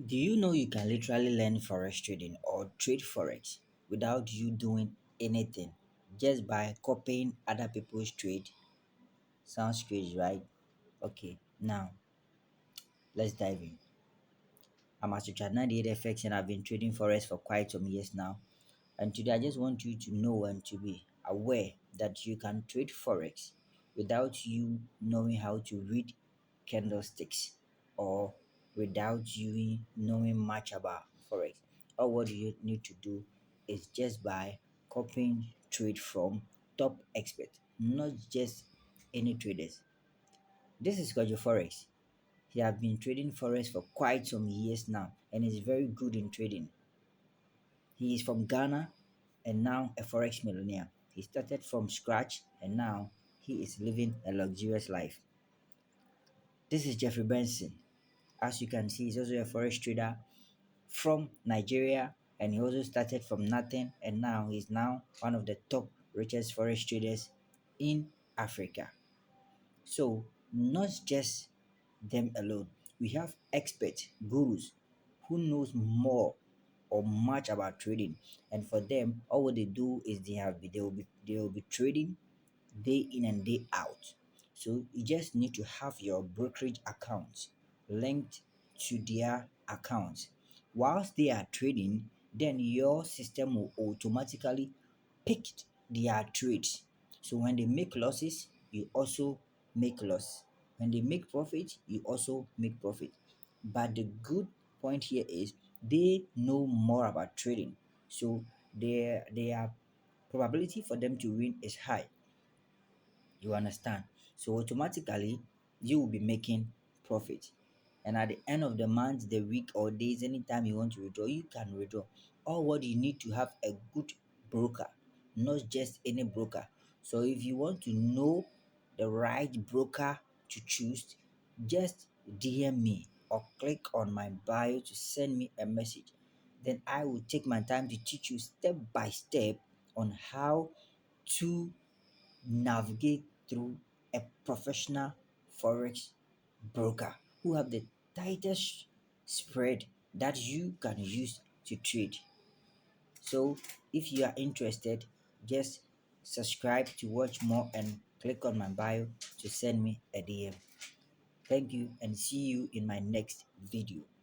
Do you know you can literally learn forex trading or trade forex without you doing anything just by copying other people's trade? Sounds crazy, right? Okay, now let's dive in. I'm Asucha 98FX and I've been trading forex for quite some years now. And today I just want you to know and to be aware that you can trade forex without you knowing how to read candlesticks or without you knowing much about forex. All what you need to do is just by copying trade from top experts, not just any traders. This is Kojo Forex. He have been trading forex for quite some years now and is very good in trading. He is from Ghana and now a forex millionaire. He started from scratch and now he is living a luxurious life. This is Jeffrey Benson. As you can see, he's also a forex trader from Nigeria and he also started from nothing and now he's now one of the top richest forex traders in Africa. So, not just them alone. We have experts, gurus who knows more or much about trading. And for them, all what they do is they will be trading day in and day out. So you just need to have your brokerage accounts linked to their accounts. Whilst they are trading, then your system will automatically pick their trades. So when they make losses, you also make loss. When they make profit, you also make profit. But the good point here is they know more about trading. So their probability for them to win is high. You understand? So automatically you will be making profit. And at the end of the month, the week or days, anytime you want to withdraw, you can withdraw. All what you need to have a good broker, not just any broker. So if you want to know the right broker to choose, just DM me or click on my bio to send me a message. Then I will take my time to teach you step by step on how to navigate through a professional forex broker who have the tightest spread that you can use to trade. So if you are interested, just subscribe to watch more and click on my bio to send me a DM. Thank you and see you in my next video.